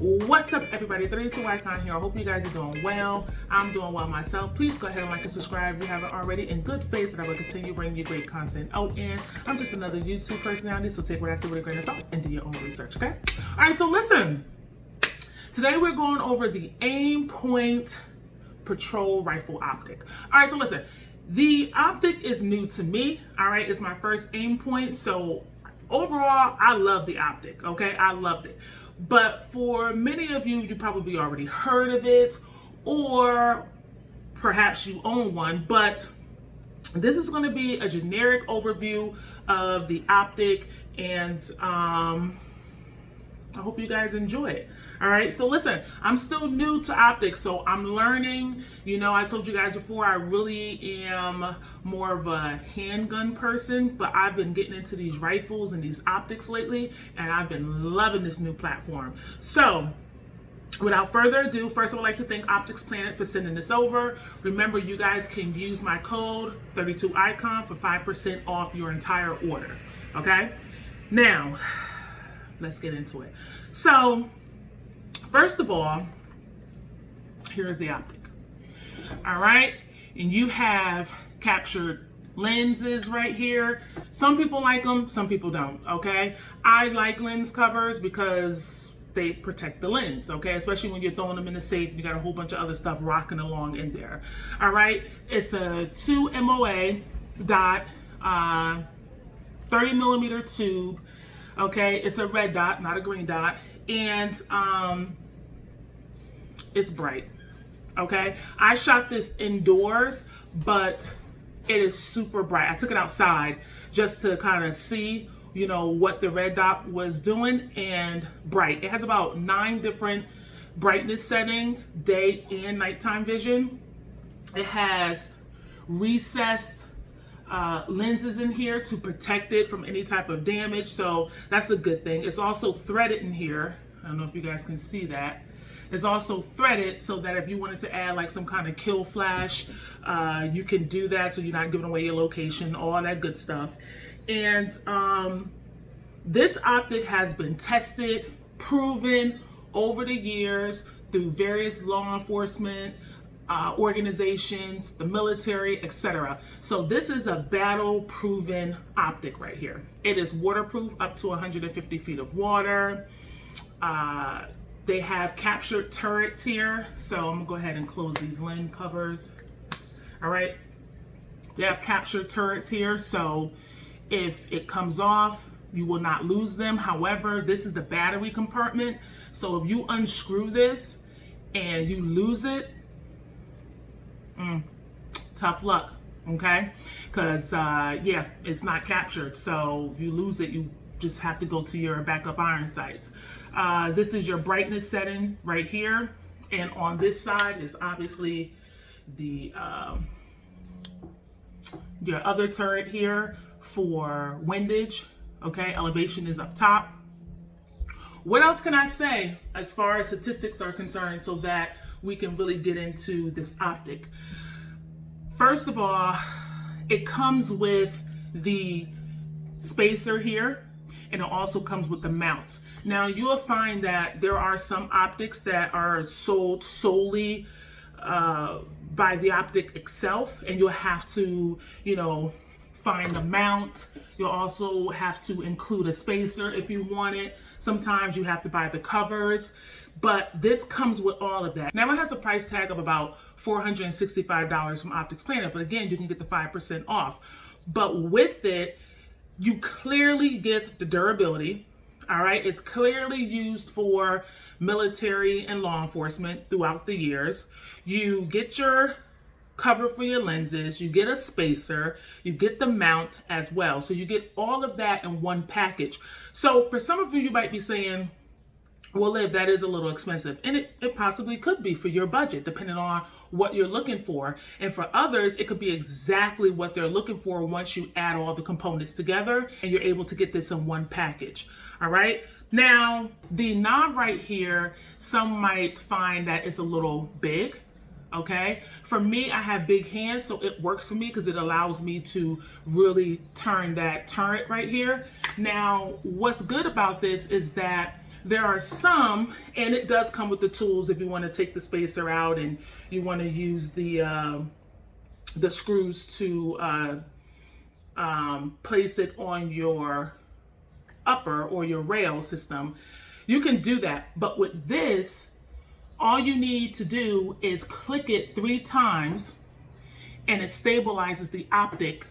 What's up, everybody? 32 Icon here. I hope you guys are doing well. I'm doing well myself. Please go ahead and like and subscribe if you haven't already. In good faith that I will continue bringing you great content out. And I'm just another YouTube personality, so take what I say with a grain of salt and do your own research, okay? All right, so listen. Today we're going over the Aimpoint Patrol Rifle Optic. All right, so listen. The Optic is new to me. All right, it's my first Aimpoint, so overall, I love the Optic, okay? I loved it. But for many of you, you probably already heard of it, or perhaps you own one, but this is going to be a generic overview of the Optic, and I hope you guys enjoy it. All right, so listen, I'm still new to optics, so I'm learning. You know, I told you guys before, I really am more of a handgun person, but I've been getting into these rifles and these optics lately, and I've been loving this new platform. So without further ado, first I would like to thank Optics Planet for sending this over. Remember, you guys can use my code 32Icon for 5% off your entire order, okay? Now, let's get into it. So, first of all, here's the Optic. All right, and you have captured lenses right here. Some people like them, some people don't, okay? I like lens covers because they protect the lens, okay? Especially when you're throwing them in the safe and you got a whole bunch of other stuff rocking along in there. All right, it's a 2 MOA dot, 30 millimeter tube. Okay, it's a red dot, not a green dot, and it's bright. Okay, I shot this indoors, but it is super bright. I took it outside just to kind of see, you know, what the red dot was doing, and bright. It has about 9 different brightness settings, day and nighttime vision. It has recessed lenses in here to protect it from any type of damage, so that's a good thing. It's also threaded in here. I don't know if you guys can see that. It's also threaded so that if you wanted to add like some kind of kill flash, you can do that, so you're not giving away your location, all that good stuff. And this optic has been tested, proven over the years through various law enforcement organizations, the military, etc. So this is a battle-proven optic right here. It is waterproof up to 150 feet of water. They have captured turrets here. So I'm gonna go ahead and close these lens covers. All right. They have captured turrets here. So if it comes off, you will not lose them. However, this is the battery compartment. So if you unscrew this and you lose it, tough luck, okay? Because, yeah, it's not captured. So if you lose it, you just have to go to your backup iron sights. This is your brightness setting right here. And on this side is obviously the your other turret here for windage, okay? Elevation is up top. What else can I say as far as statistics are concerned so that we can really get into this optic? First of all, it comes with the spacer here, and it also comes with the mount. Now, you'll find that there are some optics that are sold solely by the optic itself, and you'll have to, you know, find a mount. You'll also have to include a spacer if you want it. Sometimes you have to buy the covers, but this comes with all of that. Now, it has a price tag of about $465 from Optics Planet, but again, you can get the 5% off. But with it, you clearly get the durability. All right, it's clearly used for military and law enforcement throughout the years. You get your cover for your lenses, you get a spacer, you get the mount as well. So you get all of that in one package. So for some of you, you might be saying, well, Liv, that is a little expensive. And it possibly could be for your budget, depending on what you're looking for. And for others, it could be exactly what they're looking for once you add all the components together and you're able to get this in one package. All right. Now, the knob right here, some might find that it's a little big. Okay, for me, I have big hands, so it works for me because it allows me to really turn that turret right here. Now, what's good about this is that There are some, and it does come with the tools if you want to take the spacer out and you want to use the screws to place it on your upper or your rail system. You can do that, but with this, all you need to do is click it 3 times and it stabilizes the optic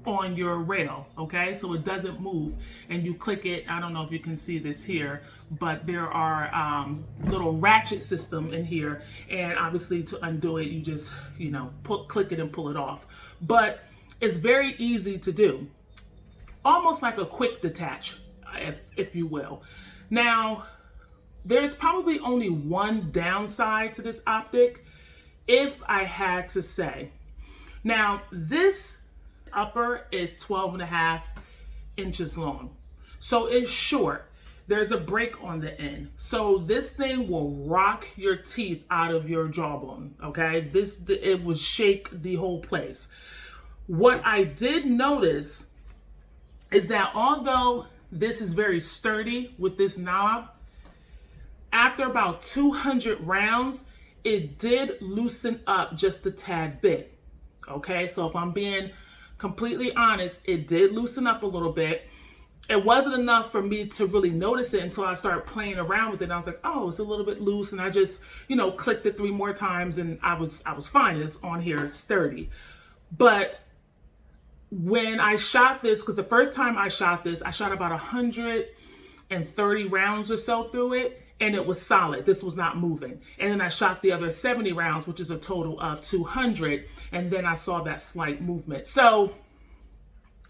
on your rail, okay? So it doesn't move, and you click it. I don't know if you can see this here, but there are little ratchet system in here, and obviously to undo it, you just, you know, click it and pull it off. But it's very easy to do, almost like a quick detach, if you will. Now, there's probably only one downside to this optic, if I had to say. Now, this upper is 12.5 inches long, so it's short. There's a break on the end, so this thing will rock your teeth out of your jawbone, okay? It would shake the whole place. What I did notice is that although this is very sturdy with this knob, after about 200 rounds, it did loosen up just a tad bit, okay? So if I'm being completely honest, it did loosen up a little bit. It wasn't enough for me to really notice it until I started playing around with it. And I was like, oh, it's a little bit loose. And I just, you know, clicked it 3 more times and I was fine. It's on here, it's sturdy. But when I shot this, because the first time I shot this, I shot about 130 rounds or so through it, and it was solid. This was not moving. And then I shot the other 70 rounds, which is a total of 200, and then I saw that slight movement. So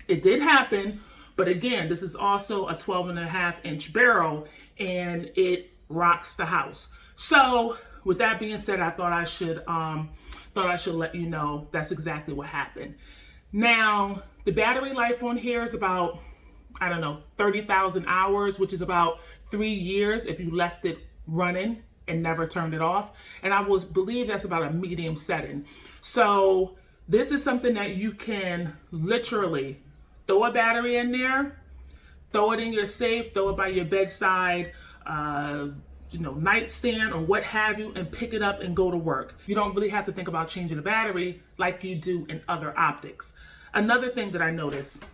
it did happen, but again, this is also a 12.5-inch barrel, and it rocks the house. So with that being said, I thought I should let you know that's exactly what happened. Now, the battery life on here is about, I don't know, 30,000 hours, which is about 3 years if you left it running and never turned it off. And I would believe that's about a medium setting. So this is something that you can literally throw a battery in there, throw it in your safe, throw it by your bedside, nightstand or what have you, and pick it up and go to work. You don't really have to think about changing the battery like you do in other optics. Another thing that I noticed,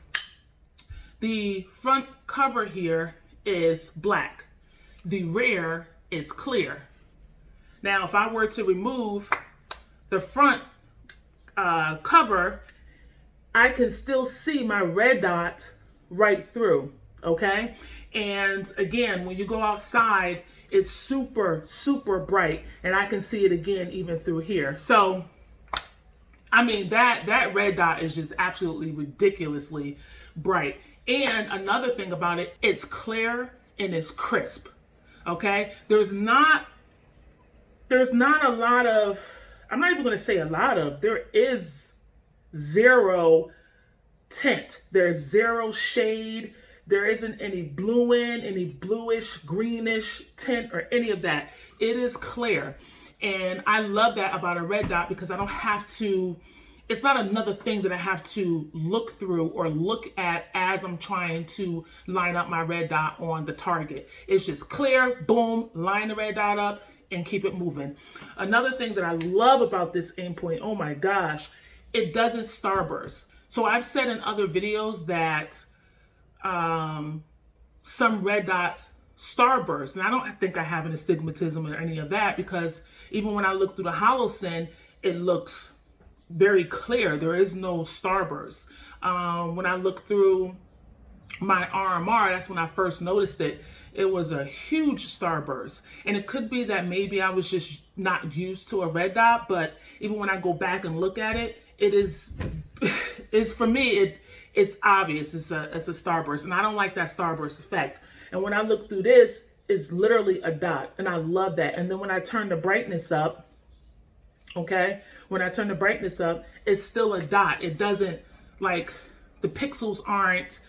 the front cover here is black. The rear is clear. Now, if I were to remove the front cover, I can still see my red dot right through, okay? And again, when you go outside, it's super, super bright, and I can see it again even through here. So, I mean, that red dot is just absolutely ridiculously bright. And another thing about it, it's clear and it's crisp, okay? There's not a lot of, I'm not even gonna say a lot of, there is zero tint. There's zero shade. There isn't any any bluish, greenish tint or any of that. It is clear. And I love that about a red dot because I don't have to, it's not another thing that I have to look through or look at as I'm trying to line up my red dot on the target. It's just clear, boom, line the red dot up and keep it moving. Another thing that I love about this Aimpoint, oh my gosh, it doesn't starburst. So I've said in other videos that some red dots starburst, and I don't think I have an astigmatism or any of that because even when I look through the HoloSyn, it looks very clear. There is no starburst. When I look through my RMR, that's when I first noticed it. It was a huge starburst, and it could be that maybe I was just not used to a red dot. But even when I go back and look at it, it is, for me, it's obvious. It's a starburst, and I don't like that starburst effect. And when I look through this, it's literally a dot, and I love that. And then when I turn the brightness up, okay, when I turn the brightness up, it's still a dot. It doesn't, like, the pixels aren't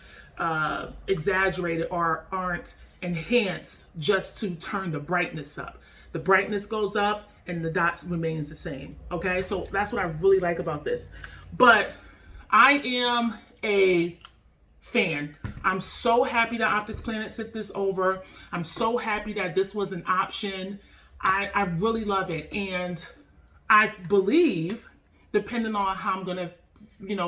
exaggerated or aren't enhanced just to turn the brightness up. The brightness goes up and the dot remains the same. Okay, so that's what I really like about this. But I am a fan. I'm so happy that Optics Planet sent this over. I'm so happy that this was an option. I really love it. And I believe, depending on how I'm going to,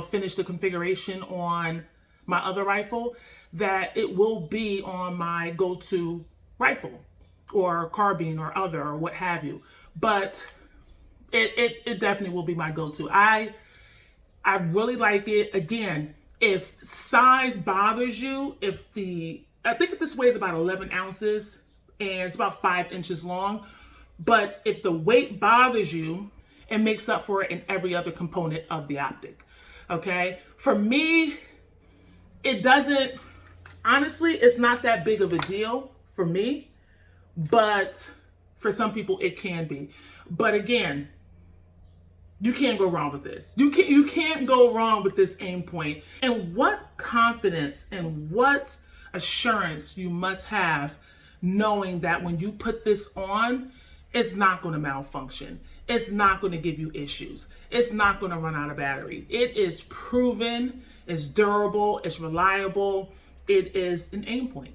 finish the configuration on my other rifle, that it will be on my go-to rifle or carbine or other or what have you. But it definitely will be my go-to. I really like it. Again, if size bothers you, I think this weighs about 11 ounces and it's about 5 inches long. But if the weight bothers you, it makes up for it in every other component of the Optic. Okay? For me, it doesn't, honestly, it's not that big of a deal for me, but for some people it can be. But again, you can't go wrong with this. You can't go wrong with this Aimpoint. And what confidence and what assurance you must have knowing that when you put this on, it's not going to malfunction. It's not going to give you issues. It's not going to run out of battery. It is proven, it's durable, it's reliable. It is an Aimpoint,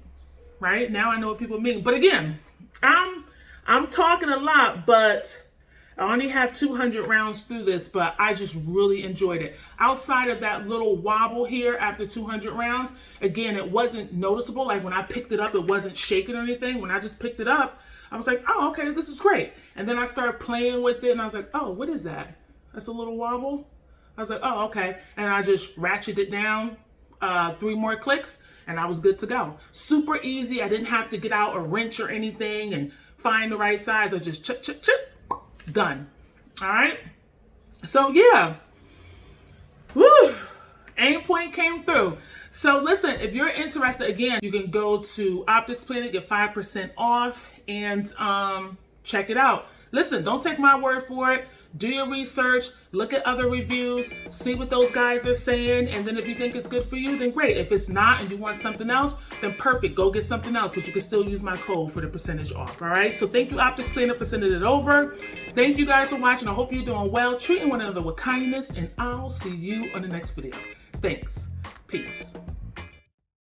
right? Now I know what people mean. But again, I'm talking a lot, but I only have 200 rounds through this, but I just really enjoyed it. Outside of that little wobble here after 200 rounds, again, it wasn't noticeable. Like when I picked it up, it wasn't shaking or anything. When I just picked it up, I was like, oh, okay, this is great. And then I started playing with it and I was like, oh, what is that? That's a little wobble? I was like, oh, okay. And I just ratcheted it down 3 more clicks and I was good to go. Super easy. I didn't have to get out a wrench or anything and find the right size. I just chip, chip, chip. Done. All right. So yeah. Woo. Aimpoint came through. So listen, if you're interested, again, you can go to Optics Planet, get 5% off, and check it out. Listen, don't take my word for it. Do your research, look at other reviews, see what those guys are saying, and then if you think it's good for you, then great. If it's not and you want something else, then perfect, go get something else, but you can still use my code for the percentage off, all right? So thank you, Optics Planet, for sending it over. Thank you guys for watching. I hope you're doing well, treating one another with kindness, and I'll see you on the next video. Thanks. Peace.